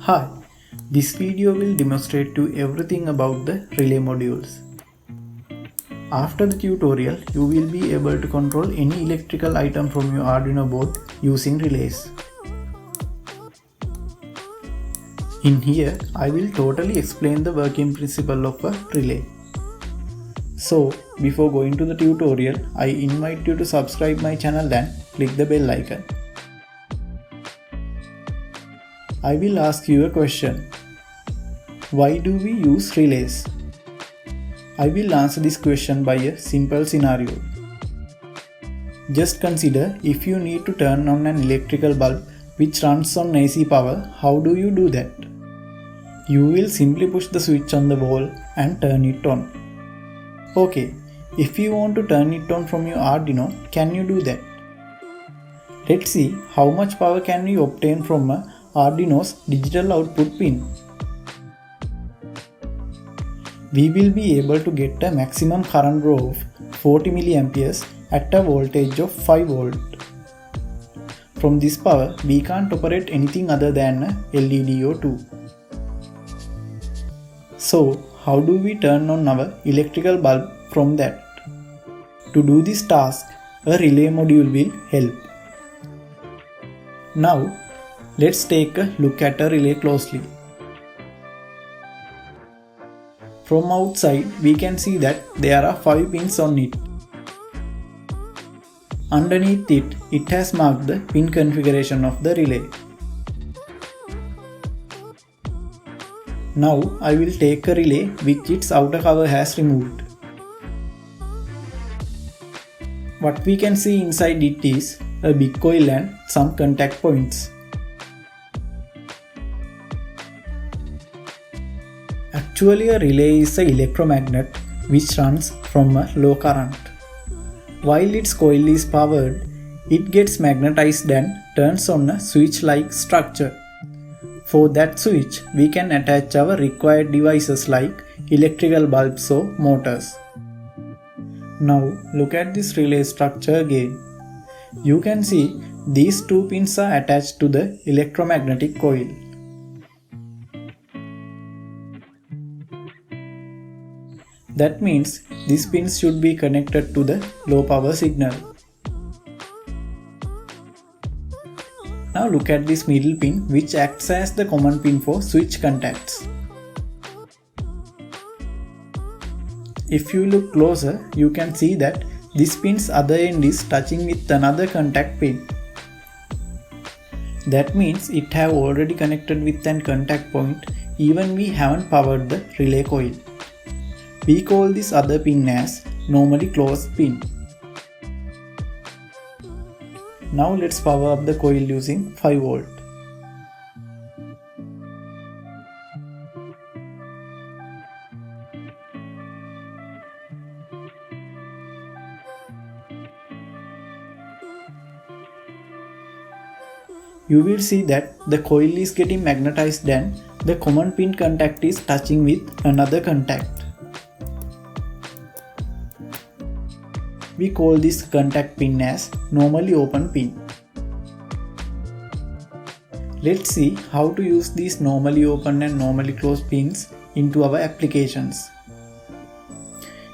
Hi, this video will demonstrate to everything about the relay modules. After the tutorial, you will be able to control any electrical item from your Arduino board using relays. In here, I will totally explain the working principle of a relay. So, before going to the tutorial, I invite you to subscribe my channel and click the bell icon. I will ask you a question. Why do we use relays? I will answer this question by a simple scenario. Just consider if you need to turn on an electrical bulb which runs on AC power, how do you do that? You will simply push the switch on the wall and turn it on. Okay, if you want to turn it on from your Arduino, can you do that? Let's see how much power can we obtain from a Arduino's digital output pin. We will be able to get a maximum current draw of 40 mA at a voltage of 5 volt. From this power, we can't operate anything other than a LED or two. So, how do we turn on our electrical bulb from that? To do this task, a relay module will help. Now, let's take a look at a relay closely. From outside, we can see that there are 5 pins on it. Underneath it, it has marked the pin configuration of the relay. Now, I will take a relay which its outer cover has removed. What we can see inside it is a big coil and some contact points. Actually, a relay is an electromagnet which runs from a low current. While its coil is powered, it gets magnetized and turns on a switch-like structure. For that switch, we can attach our required devices like electrical bulbs or motors. Now, look at this relay structure again. You can see these 2 pins are attached to the electromagnetic coil. That means these pins should be connected to the low power signal. Now look at this middle pin which acts as the common pin for switch contacts. If you look closer, you can see that this pin's other end is touching with another contact pin. That means it have already connected with an contact point even we haven't powered the relay coil. We call this other pin as normally closed pin. Now let's power up the coil using 5 volt. You will see that the coil is getting magnetized and the common pin contact is touching with another contact. We call this contact pin as normally open pin. Let's see how to use these normally open and normally closed pins into our applications.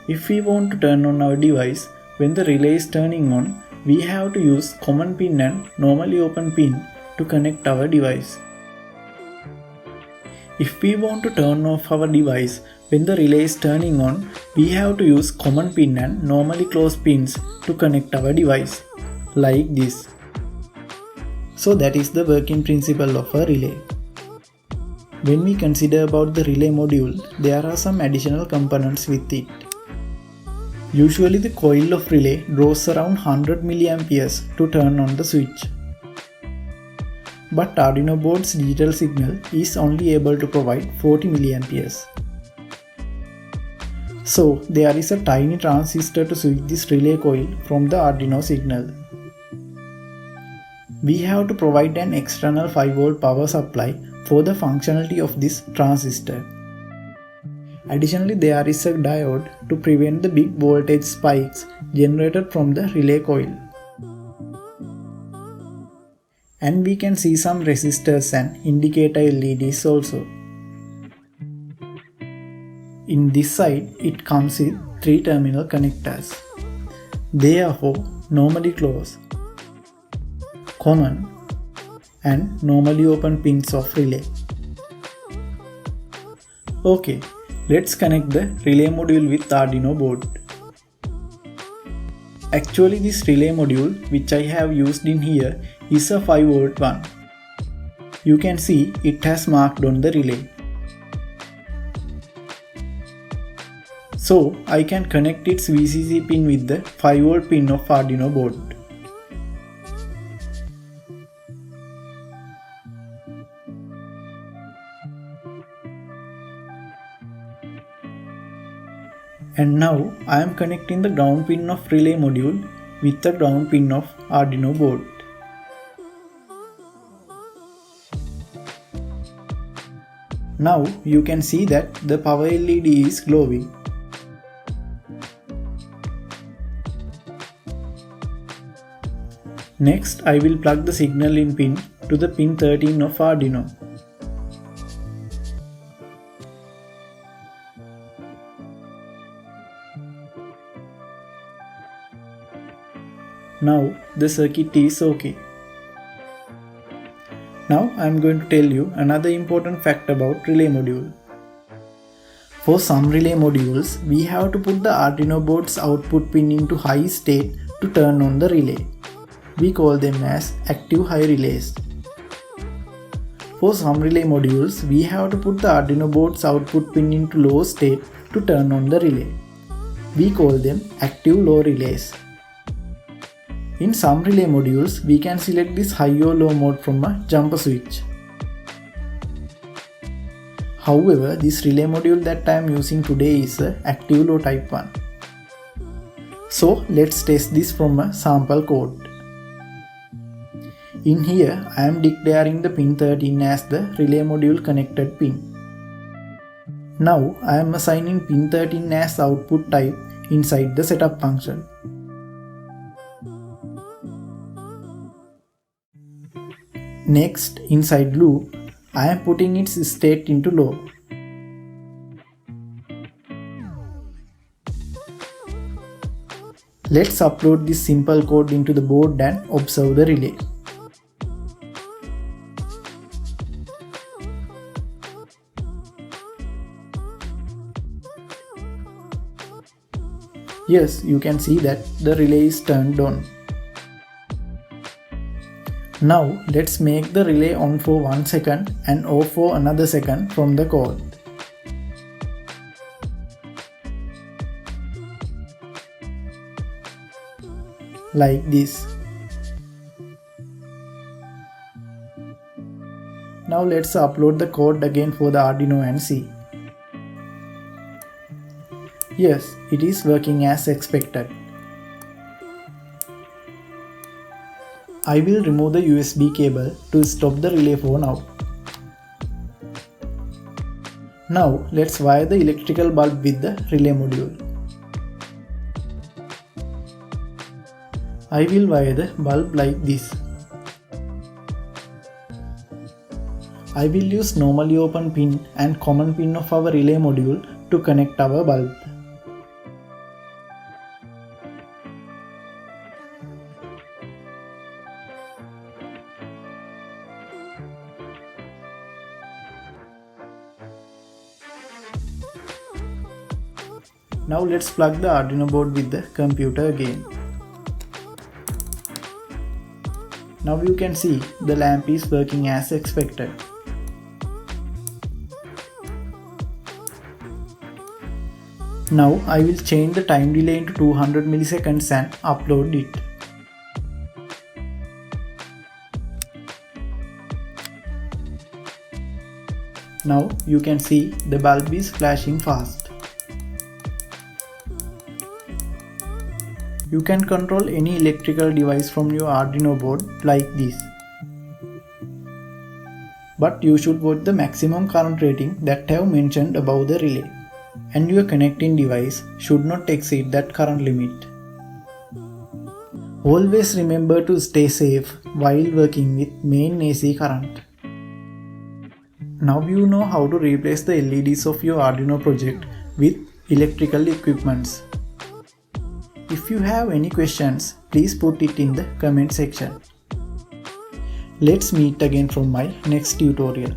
If we want to turn on our device when the relay is turning on, we have to use common pin and normally open pin to connect our device. If we want to turn off our device when the relay is turning on, we have to use common pin and normally closed pins to connect our device, like this. So that is the working principle of a relay. When we consider about the relay module, there are some additional components with it. Usually the coil of relay draws around 100 mA to turn on the switch. But Arduino board's digital signal is only able to provide 40 mA. So there is a tiny transistor to switch this relay coil from the Arduino signal. We have to provide an external 5 volt power supply for the functionality of this transistor. Additionally, there is a diode to prevent the big voltage spikes generated from the relay coil. And we can see some resistors and indicator LEDs also. In this side, it comes with 3 terminal connectors. They are for normally closed, common and normally open pins of relay. Okay, let's connect the relay module with Arduino board. Actually, this relay module which I have used in here is a 5V one. You can see it has marked on the relay. So I can connect its VCC pin with the 5V pin of Arduino board. And now I am connecting the ground pin of relay module with the ground pin of Arduino board. Now you can see that the power LED is glowing. Next, I will plug the signal in pin to the pin 13 of Arduino. Now the circuit is okay. Now I am going to tell you another important fact about relay module. For some relay modules, we have to put the Arduino board's output pin into high state to turn on the relay. We call them as active high relays. For some relay modules, we have to put the Arduino board's output pin into low state to turn on the relay. We call them active low relays. In some relay modules, we can select this high or low mode from a jumper switch. However, this relay module that I am using today is a active low type 1. So let's test this from a sample code. In here, I am declaring the pin 13 as the relay module connected pin. Now I am assigning pin 13 as output type inside the setup function. Next, inside loop, I am putting its state into low. Let's upload this simple code into the board and observe the relay. Yes, you can see that the relay is turned on. Now let's make the relay on for 1 second and off for another second from the code. Like this. Now let's upload the code again for the Arduino and see. Yes, it is working as expected. I will remove the USB cable to stop the relay for now. Now let's wire the electrical bulb with the relay module. I will wire the bulb like this. I will use normally open pin and common pin of our relay module to connect our bulb. Now let's plug the Arduino board with the computer again. Now you can see the lamp is working as expected. Now I will change the time delay into 200 milliseconds and upload it. Now you can see the bulb is flashing fast. You can control any electrical device from your Arduino board like this. But you should watch the maximum current rating that I have mentioned above the relay, and your connecting device should not exceed that current limit. Always remember to stay safe while working with main AC current. Now you know how to replace the LEDs of your Arduino project with electrical equipments. If you have any questions, please put it in the comment section. Let's meet again from my next tutorial.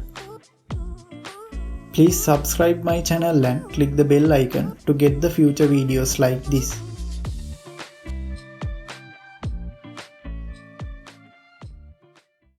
Please subscribe my channel and click the bell icon to get the future videos like this.